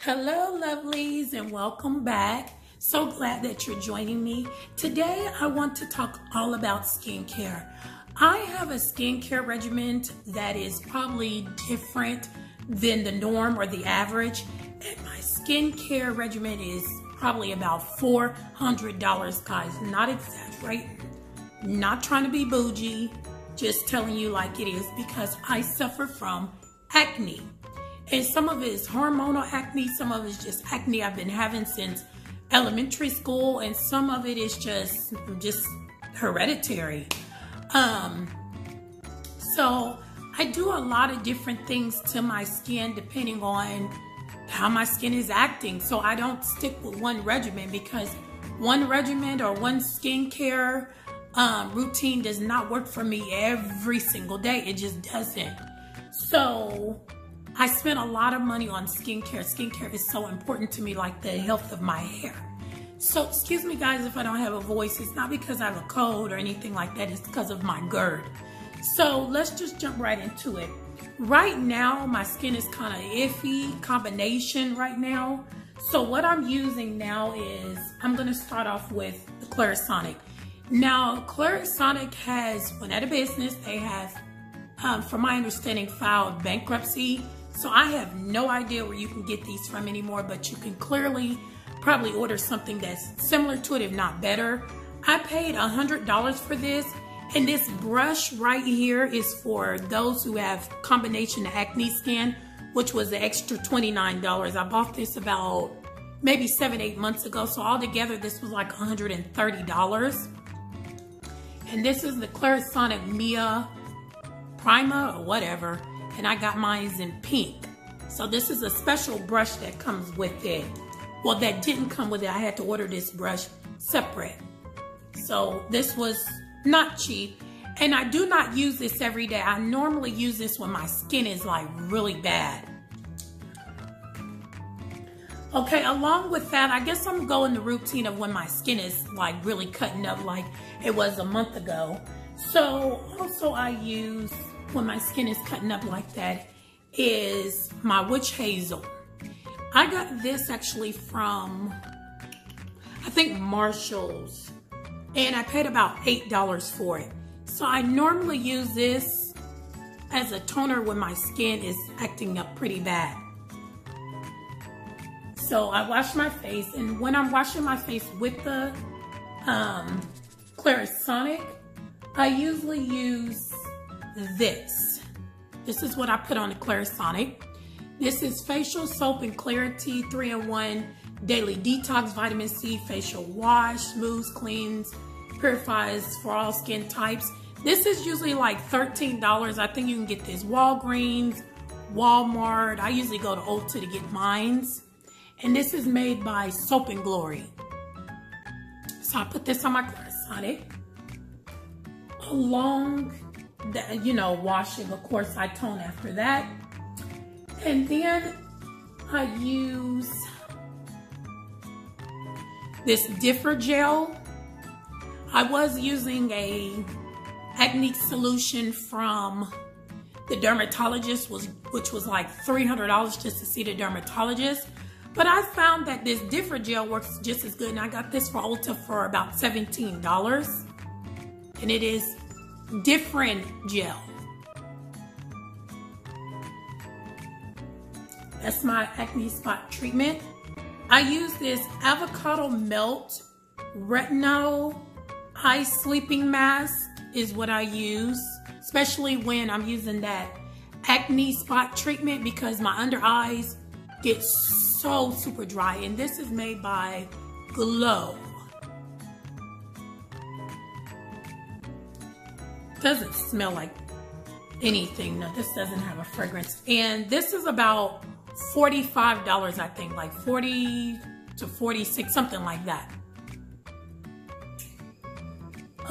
Hello lovelies and welcome back. So glad that you're joining me. Today I want to talk all about skincare. I have a skincare regimen that is probably different than the norm or the average. And my skincare regimen is probably about $400, guys. Not exaggerating, not trying to be bougie, just telling you like it is because I suffer from acne. And some of it is hormonal acne, some of it is just acne I've been having since elementary school, and some of it is just hereditary. So I do a lot of different things to my skin depending on how my skin is acting. So I don't stick with one regimen because one regimen or one skincare routine does not work for me every single day. It just doesn't. So I spend a lot of money on skincare. Skincare is so important to me, like the health of my hair. So excuse me guys if I don't have a voice. It's not because I have a cold or anything like that. It's because of my GERD. So let's just jump right into it. Right now, my skin is kind of iffy combination right now. So what I'm using now is, I'm going to start off with the Clarisonic. Now, Clarisonic has, went out of business. They have, from my understanding, filed bankruptcy. So I have no idea where you can get these from anymore, but you can clearly probably order something that's similar to it, if not better. I paid $100 for this, and this brush right here is for those who have combination acne skin, which was the extra $29. I bought this about maybe 7-8 months ago, so altogether this was like $130. And this is the Clarisonic Mia Primer or whatever. And I got mine in pink. So this is a special brush that comes with it. Well, that didn't come with it. I had to order this brush separate. So this was not cheap. And I do not use this every day. I normally use this when my skin is like really bad. Okay, along with that, I guess I'm going the routine of when my skin is like really cutting up like it was a month ago. So also I use, when my skin is cutting up like that, is my witch hazel. I got this actually from, I think, Marshall's, and I paid about $8 for it. So I normally use this as a toner when my skin is acting up pretty bad. So I wash my face, and when I'm washing my face with the Clarisonic, I usually use this. This is what I put on the Clarisonic. This is facial soap and clarity 3-in-1 daily detox vitamin C facial wash, Mousse, cleans, purifies for all skin types. This is usually like $13. I think you can get this Walgreens, Walmart. I usually go to Ulta to get mines. And this is made by Soap and Glory. So I put this on my Clarisonic. Along that, you know, washing, of course, I tone after that. And then I use this Differ gel. I was using a acne solution from the dermatologist, which was like $300 just to see the dermatologist. But I found that this Differ gel works just as good, and I got this for Ulta for about $17. And it is different gel. That's my acne spot treatment. I use this Avocado Melt Retinol Eye Sleeping Mask is what I use, especially when I'm using that acne spot treatment because my under eyes get so super dry. And this is made by Glow. Doesn't smell like anything. No, this doesn't have a fragrance. And this is about $45, I think, like 40 to 46, something like that.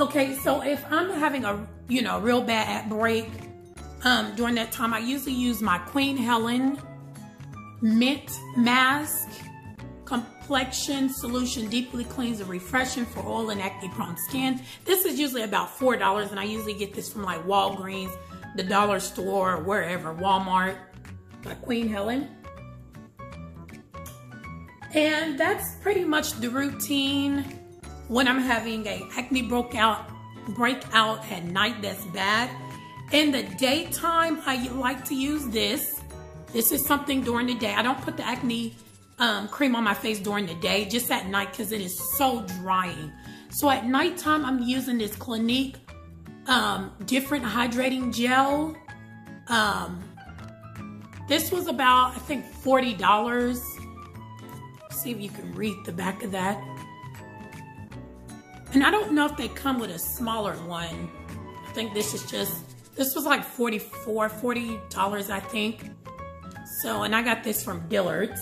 Okay, so if I'm having a, you know, real bad break during that time, I usually use my Queen Helen Mint Mask Complexion Solution. Deeply cleans and refreshing for oil and acne prone skin. This is usually about $4, and I usually get this from like Walgreens, the dollar store, or wherever, Walmart, by Queen Helen. And that's pretty much the routine when I'm having a acne breakout at night that's bad. In the daytime, I like to use this. This is something during the day. I don't put the acne cream on my face during the day, just at night because it is so drying. So at nighttime, I'm using this Clinique different hydrating gel. This was about, I think, $40. See if you can read the back of that. And I don't know if they come with a smaller one. I think this was like $40, I think. So, and I got this from Dillard's.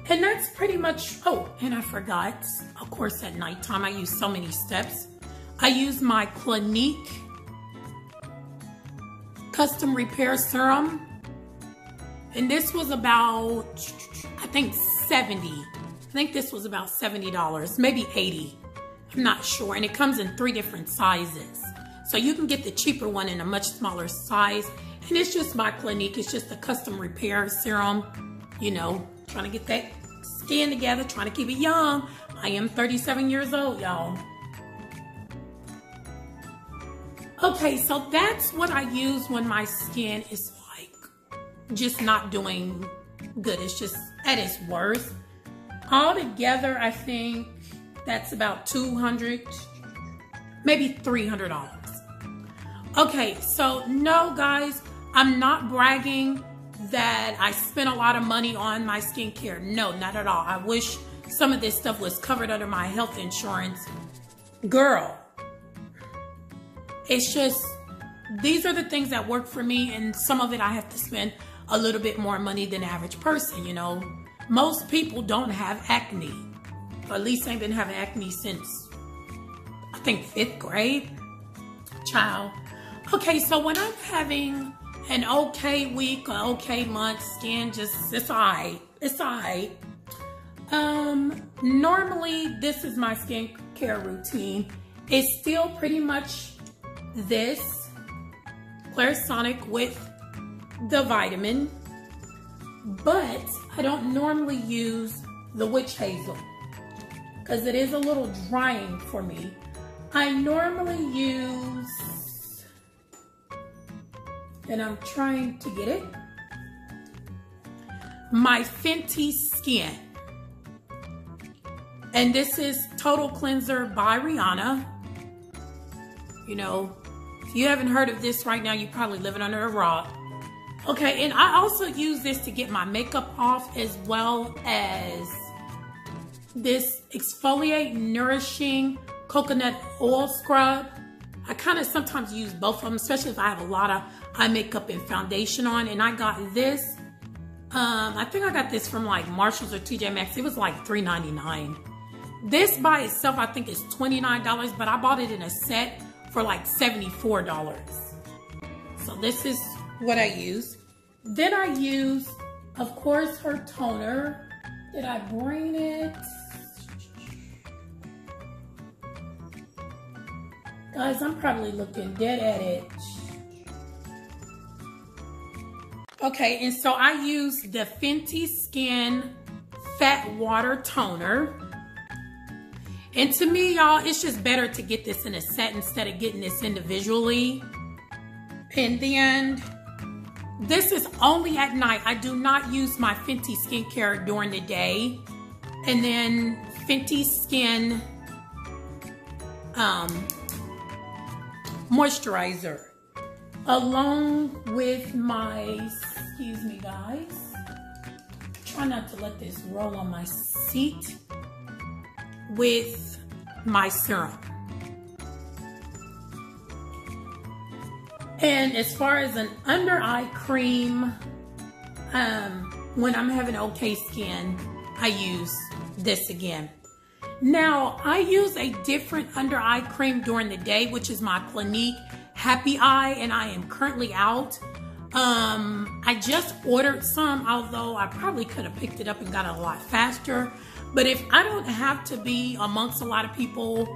And that's pretty much, oh, and I forgot, of course, at nighttime, I use so many steps. I use my Clonique Custom Repair Serum. And this was about, I think, $70. I think this was about $70, maybe $80. I'm not sure. And it comes in 3 different sizes. So you can get the cheaper one in a much smaller size. And it's just my Clinique. It's just a custom repair serum. You know, trying to get that skin together, trying to keep it young. I am 37 years old, y'all. Okay, so that's what I use when my skin is like just not doing good. It's just at its worst. Altogether, I think that's about $200, maybe $300. Okay, so no, guys, I'm not bragging that I spent a lot of money on my skincare. No, not at all. I wish some of this stuff was covered under my health insurance. Girl, it's just, these are the things that work for me, and some of it I have to spend a little bit more money than the average person, you know. Most people don't have acne. Or at least I've been having acne since, I think, 5th grade. Child. Okay, so when I'm having an okay week or okay month, skin just, it's alright. It's alright. Normally, this is my skincare routine. It's still pretty much this Clarisonic with the vitamin, but I don't normally use the witch hazel because it is a little drying for me. I normally use, and I'm trying to get it, my Fenty Skin. And this is Total Cleanser by Rihanna. You know, if you haven't heard of this right now, you're probably living under a rock. Okay, and I also use this to get my makeup off, as well as this Exfoliate Nourishing Coconut Oil Scrub. I kind of sometimes use both of them, especially if I have a lot of eye makeup and foundation on. And I got this, I think I got this from like Marshalls or TJ Maxx. It was like $3.99. This by itself, I think is $29, but I bought it in a set for like $74. So this is what I use. Then I use, of course, her toner. Did I bring it? Guys, I'm probably looking dead at it. Okay, and so I use the Fenty Skin Fat Water Toner. And to me, y'all, it's just better to get this in a set instead of getting this individually. And then this is only at night. I do not use my Fenty skincare during the day. And then Fenty Skin moisturizer along with my, excuse me guys, try not to let this roll on my seat, with my serum. And as far as an under eye cream, when I'm having okay skin, I use this again. Now, I use a different under eye cream during the day, which is my Clinique Happy Eye, and I am currently out. I just ordered some, although I probably could have picked it up and got it a lot faster. But if I don't have to be amongst a lot of people,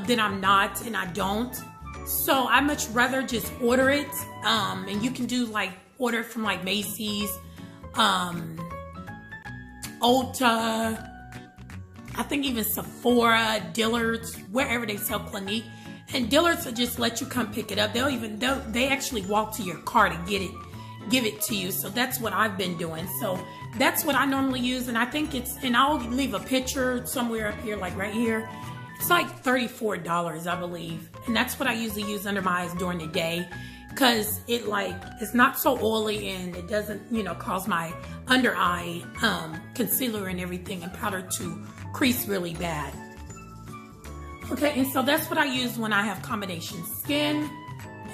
then I'm not, and I don't. So I much rather just order it. And you can do like order from like Macy's, Ulta, I think even Sephora, Dillard's, wherever they sell Clonique. And Dillard's will just let you come pick it up. They actually walk to your car to give it to you. So that's what I've been doing. So that's what I normally use. And I think and I'll leave a picture somewhere up here, like right here. It's like $34, I believe. And that's what I usually use under my eyes during the day. Because it's not so oily and it doesn't, cause my under eye concealer and everything and powder to crease really bad. Okay, and so that's what I use when I have combination skin.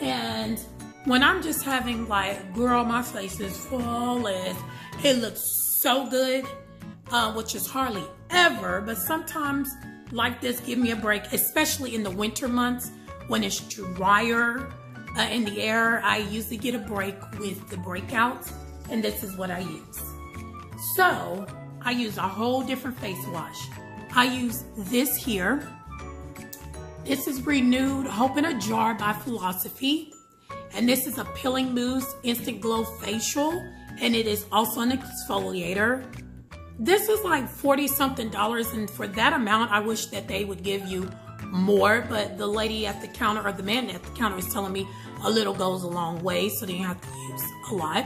And when I'm just having girl, my face is flawless. It looks so good, which is hardly ever, but sometimes like this, give me a break, especially in the winter months when it's drier in the air. I usually get a break with the breakouts, and this is what I use. So I use a whole different face wash. I use this here. This is Renewed Hope in a Jar by Philosophy. And this is a Peeling Mousse Instant Glow Facial. And it is also an exfoliator. This is like $40-something. And for that amount, I wish that they would give you more. But the lady at the counter, or the man at the counter, is telling me a little goes a long way. So then you have to use a lot.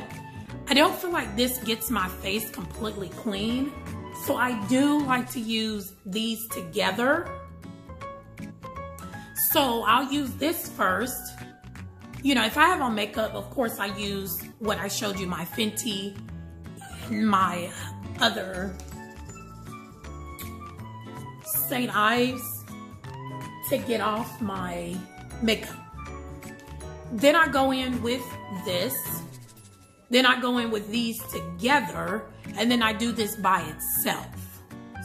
I don't feel like this gets my face completely clean. So I do like to use these together. So I'll use this first. If I have on makeup, of course I use what I showed you, my Fenty and my other St. Ives to get off my makeup. Then I go in with this. Then I go in with these together, and then I do this by itself.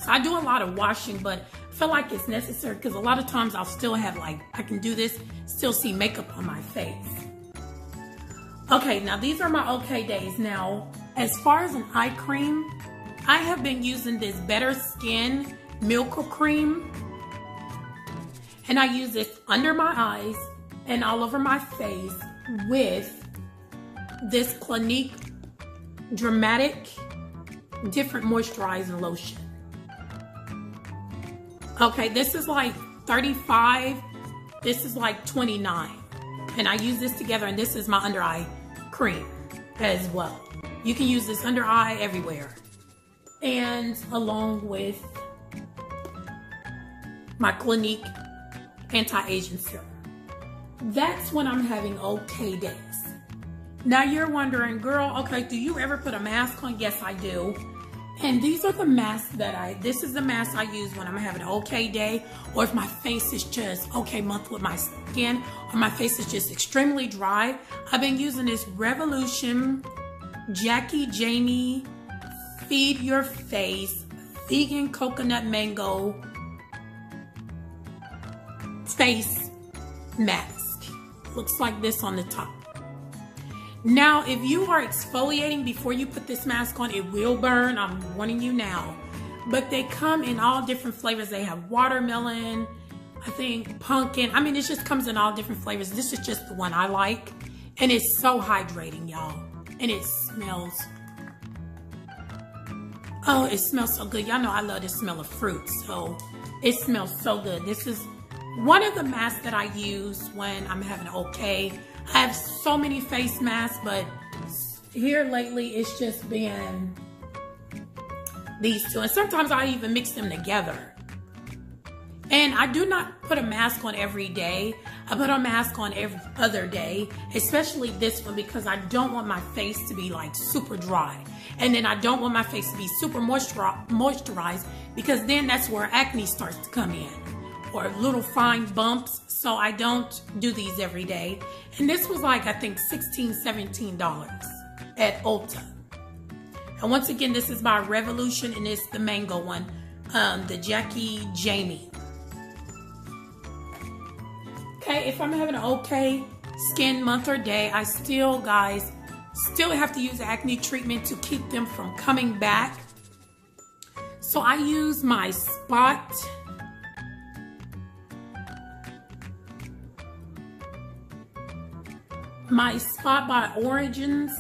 So I do a lot of washing, but I feel like it's necessary because a lot of times I'll still have I can do this, still see makeup on my face. Okay, now these are my okay days. Now, as far as an eye cream, I have been using this Better Skin Miracle Cream. And I use this under my eyes and all over my face with this Clinique Dramatic Different Moisturizing Lotion. Okay, this is like $35. This is like $29. And I use this together, and this is my under eye cream as well. You can use this under eye everywhere. And along with my Clinique Anti-Aging Serum. That's when I'm having okay days. Now you're wondering, girl, okay, do you ever put a mask on? Yes, I do. And these are the masks this is the mask I use when I'm having an okay day, or if my face is just okay month with my skin, or my face is just extremely dry. I've been using this Revolution Jackie Jamie Feed Your Face Vegan Coconut Mango Face Mask. Looks like this on the top. Now, if you are exfoliating before you put this mask on, it will burn. I'm warning you now. But they come in all different flavors. They have watermelon, I think pumpkin. I mean, it just comes in all different flavors. This is just the one I like. And it's so hydrating, y'all. And it smells, oh, it smells so good. Y'all know I love the smell of fruit. So it smells so good. This is one of the masks that I use when I'm having okay. I have so many face masks, but here lately it's just been these two. And sometimes I even mix them together. And I do not put a mask on every day. I put a mask on every other day, especially this one, because I don't want my face to be like super dry. And then I don't want my face to be super moisturized, because then that's where acne starts to come in, or little fine bumps. So I don't do these every day. And this was like, I think $16, $17 at Ulta. And once again, this is by Revolution, and it's the mango one, the Jackie Jamie. Okay, if I'm having an okay skin month or day, I still, guys, have to use acne treatment to keep them from coming back. So I use my Spot by Origins,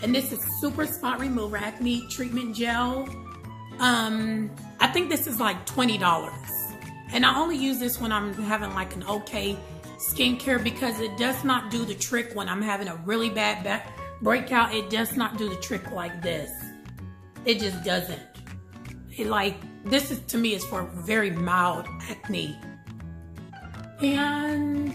and this is Super Spot Remover Acne Treatment Gel. I think this is like $20. And I only use this when I'm having like an okay skincare, because it does not do the trick when I'm having a really bad breakout. It does not do the trick like this. It just doesn't. It like, this is, to me, is for very mild acne. And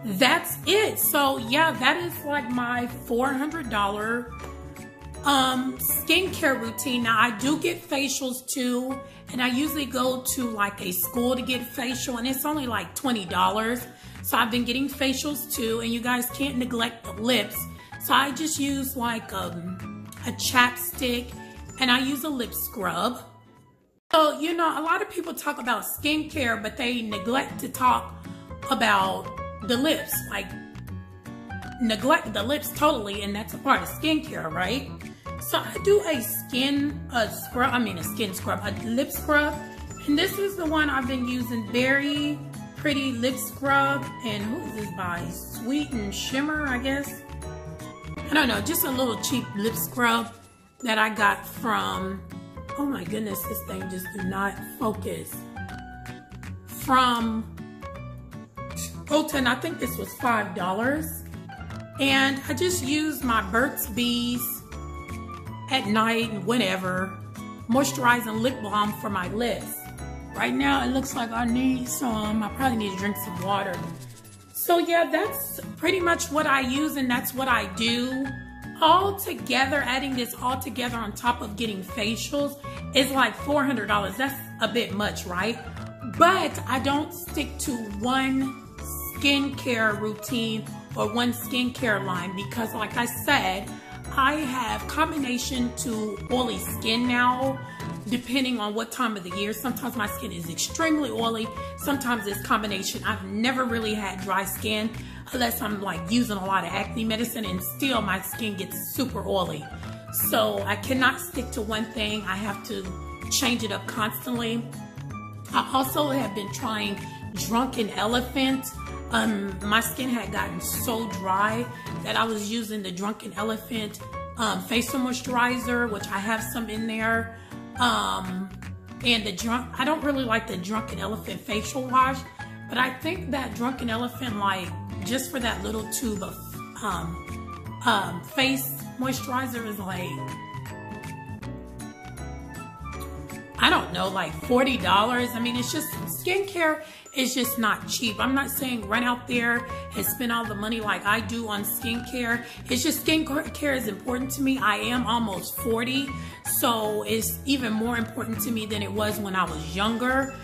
that's it. So yeah, that is like my $400 skincare routine. Now I do get facials too, and I usually go to like a school to get facial, and it's only like $20. So I've been getting facials too, and you guys can't neglect the lips. So I just use like a chapstick, and I use a lip scrub. So, you know, a lot of people talk about skincare, but they neglect to talk about the lips. Like, neglect the lips totally, and that's a part of skincare, right? So I do a lip scrub, and this is the one I've been using, Very Pretty Lip Scrub, and who is this by? Sweet and Shimmer, I guess. I don't know, just a little cheap lip scrub that I got from, oh my goodness, this thing just do not focus. From Ulta, and I think this was $5. And I just use my Burt's Bees at night and whenever, moisturizing lip balm for my lips. Right now it looks like I need some, I probably need to drink some water. So yeah, that's pretty much what I use, and that's what I do. All together, adding this all together on top of getting facials is like $400. That's a bit much, right? But I don't stick to one skincare routine or one skincare line, because like I said, I have combination to oily skin now, depending on what time of the year. Sometimes my skin is extremely oily, sometimes it's combination. I've never really had dry skin unless I'm like using a lot of acne medicine, and still my skin gets super oily. So I cannot stick to one thing. I have to change it up constantly. I also have been trying Drunken Elephant. My skin had gotten so dry that I was using the Drunken Elephant facial moisturizer, which I have some in there. And I don't really like the Drunken Elephant facial wash, but I think that Drunken Elephant, like, just for that little tube of face moisturizer is like, I don't know, like $40. I mean, it's just, skincare is just not cheap. I'm not saying run out there and spend all the money like I do on skincare. It's just skincare is important to me. I am almost 40, so it's even more important to me than it was when I was younger.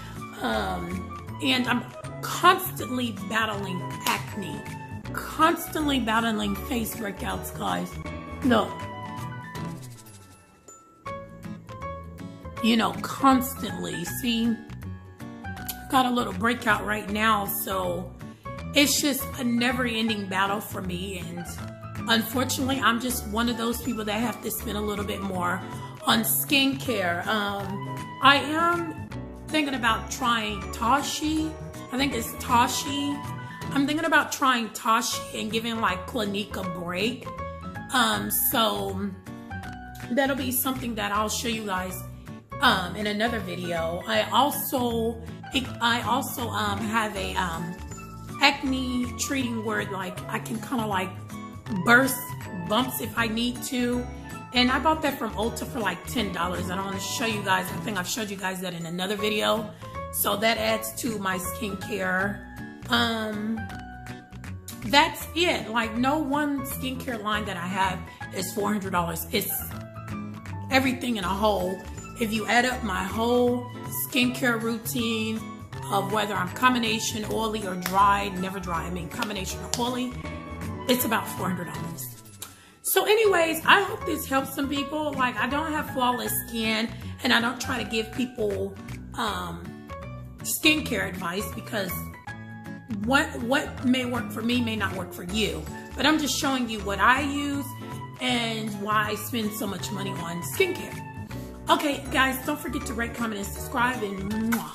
And I'm constantly battling acne, constantly battling face breakouts, guys. Look. You know, constantly. See, got a little breakout right now, so it's just a never-ending battle for me. And unfortunately, I'm just one of those people that have to spend a little bit more on skincare. I am thinking about trying Tashi. I think it's Tashi. I'm thinking about trying Tashi and giving like Clonique a break. So that'll be something that I'll show you guys in another video. I also have a acne treating where like I can kind of like burst bumps if I need to, and I bought that from Ulta for like $10. And I want to show you guys, I think I've showed you guys that in another video, so that adds to my skincare. That's it. Like, no one skincare line that I have is $400. It's everything in a whole. If you add up my whole skincare routine of whether I'm combination oily or dry, never dry, I mean combination or oily, it's about $400. So anyways, I hope this helps some people. Like, I don't have flawless skin, and I don't try to give people skincare advice, because what may work for me may not work for you. But I'm just showing you what I use and why I spend so much money on skincare. Okay, guys, don't forget to rate, comment, and subscribe, and mwah.